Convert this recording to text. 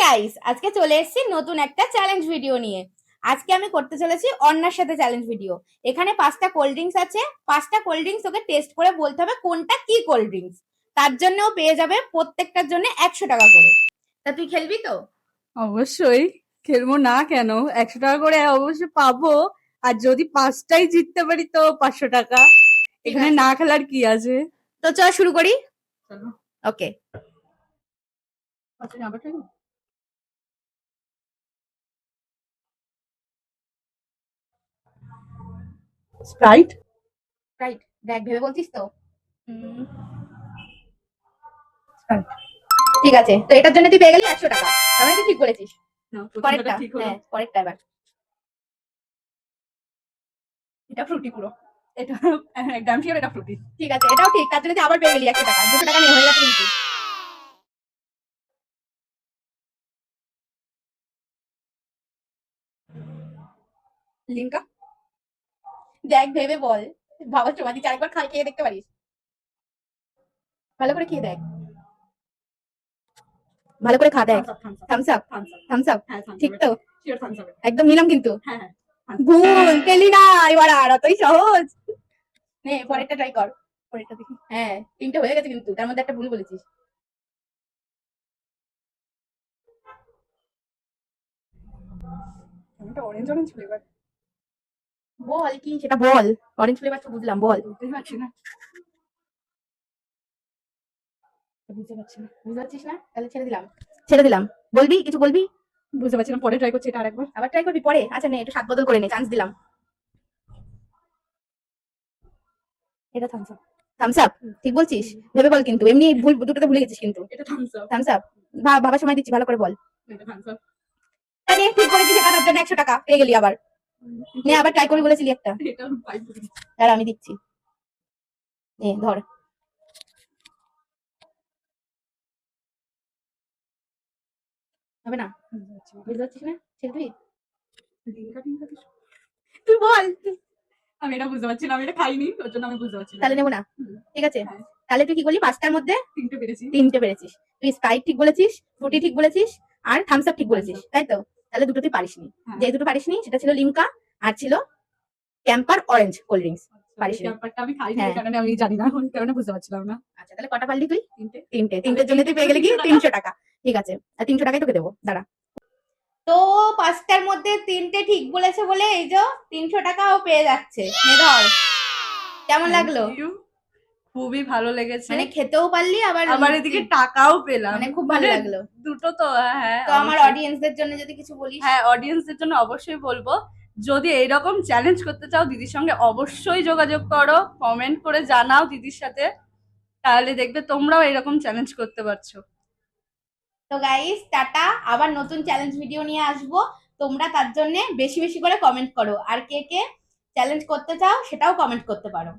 Guys, আজকে চলে এসেছি নতুন একটা চ্যালেঞ্জ ভিডিও নিয়ে। আজকে আমি করতে চলেছি অন্যার সাথে চ্যালেঞ্জ ভিডিও। এখানে 5টা কোল্ড ড্রিঙ্কস আছে। 5টা কোল্ড ড্রিঙ্কস ওকে টেস্ট করে বলতে হবে কোনটা কি কোল্ড ড্রিঙ্কস। তার জন্য ও পেয়ে যাবে প্রত্যেকটার জন্য 100 টাকা করে। তা তুই খেলবি তো? অবশ্যই খেলবো না কেন, 100 টাকা করে অবশ্যই পাবো। আর যদি 5টাই জিততে পারি তো 500 টাকা। এখানে না খেলার কি আছে? তো চল শুরু করি। চলো। ওকে। স্প্রাইট। রাইট, দেখ ভেবে বলছিস তো? ঠিক আছে, তো এটার জন্য তুই পেয়ে গেলি 100 টাকা। তার মানে তুই ঠিক বলেছিস। পরেরটা, হ্যাঁ পরেরটা এবার। এটা ফ্রুটি পুরো। এটা একদম শিওর এটা ফ্রুটি। ঠিক আছে, এটাও ঠিক। তার জন্য তুই আবার পেয়ে গেলি 100 টাকা। 200 টাকা নিয়ে হয়ে গেছে কিন্তু। লিঙ্কা। দেখ ভেবে বল। বাবার সময় দিচ্ছে, আরেকবার খাই, খেয়ে দেখতে পারিস। ভালো করে খেয়ে দেখ, ভালো করে খা, দেখ। Thums Up, Thums Up. ঠিক তো? একদম নিলাম কিন্তু। ভুল পেলি না এবার, আর অতই সহজ। নে পরেরটা ট্রাই কর। পরেরটা দেখি। হ্যাঁ, 3টে হয়ে গেছে কিন্তু তার মধ্যে একটা ভুল বলেছিস। Orange orange flavour. বল কি সেটা বল। অরেঞ্জ ফ্লেভার তো বুঝলাম, বল। বুঝতে পারছি না। বুঝতে পারছিস না? তাহলে ছেড়ে দিলাম, ছেড়ে দিলাম। বলবি কিছু, বলবি? বুঝতে পারছি না, পরে ট্রাই করছি এটা আরেকবার। আবার ট্রাই করবি পরে? আচ্ছা নে, একটু স্বাদ বদল করে নে, চান্স দিলাম। এটা থামস আপ। থামস আপ ঠিক বলছিস? ভেবে বল কিন্তু, এমনি ভুল, দুটোতে ভুলে গেছিস কিন্তু। এটা থামস আপ। Thums up. বাবা সময় দিচ্ছি, ভালো করে বল। এটা থামস আপ। নে ঠিক বলেছিস, এটা তার জন্য 100 টাকা পেয়ে গেলি আবার। নে আবার ট্রাই করবি বলেছিলি একটা। এটা 5 দাঁড়া আমি দিচ্ছি। নে ধর। হবে না? বুঝতে পারছিস না? ছেড়ে দিবি? লিঙ্কা টিঙ্কা কিছু। তুই বল। আমি এটা বুঝতে পারছি না, আমি এটা খাইনি, ওর জন্য আমি বুঝতে পারছি না। তাহলে নেবো না? ঠিক আছে, হ্যাঁ। তাহলে তুই কি বললি? 5টার মধ্যে 3টে পেরেছি। 3টে পেরেছিস। তুই স্প্রাইট ঠিক বলেছিস, ফ্রুটি ঠিক বলেছিস, আর থামস আপ ঠিক বলেছিস, তাই তো? তাহলে দুটো তুই পারিসনি। হ্যাঁ। যে দুটো পারিসনি সেটা ছিল লিমকা, আর ছিল ক্যাম্পার অরেঞ্জ কোল্ড ড্রিঙ্কস। পারিসনি। ব্যাপারটা আমি খাইনি, হ্যাঁ। এই কারণে আমি জানি না, ওই কারণে বুঝতে পারছিলাম না। আচ্ছা, তাহলে কটা পারলি তুই? 3টে। 3টে জন্য তুই পেয়ে গেলি কি 300 টাকা। ঠিক আছে, আর 300 টাকাই তোকে দেবো, দাঁড়া। তো 5টার মধ্যে 3টে ঠিক বলেছে বলে এই যে 300 টাকাও পেয়ে যাচ্ছে। নে ধর। কেমন লাগলো? খুবই ভালো লেগেছে, মানে খেতেও পারলি আবার আবার এদিকে টাকাও পেলাম, মানে খুব ভালো লাগলো। দুটো তো। হ্যাঁ, তো আমার অডিয়েন্সদের জন্য যদি কিছু বলিস। হ্যাঁ, অডিয়েন্সদের জন্য অবশ্যই বলবো, যদি এইরকম চ্যালেঞ্জ করতে চাও দিদির সঙ্গে অবশ্যই যোগাযোগ করো, কমেন্ট করে জানাও দিদির সাথে, তাহলে দেখবে তোমরাও এরকম চ্যালেঞ্জ করতে পারছো। তো গাইস টাটা, আবার নতুন চ্যালেঞ্জ ভিডিও নিয়ে আসবো। তোমরা তার জন্য বেশি বেশি করে কমেন্ট করো, আর কে কে চ্যালেঞ্জ করতে চাও সেটাও কমেন্ট করতে পারো।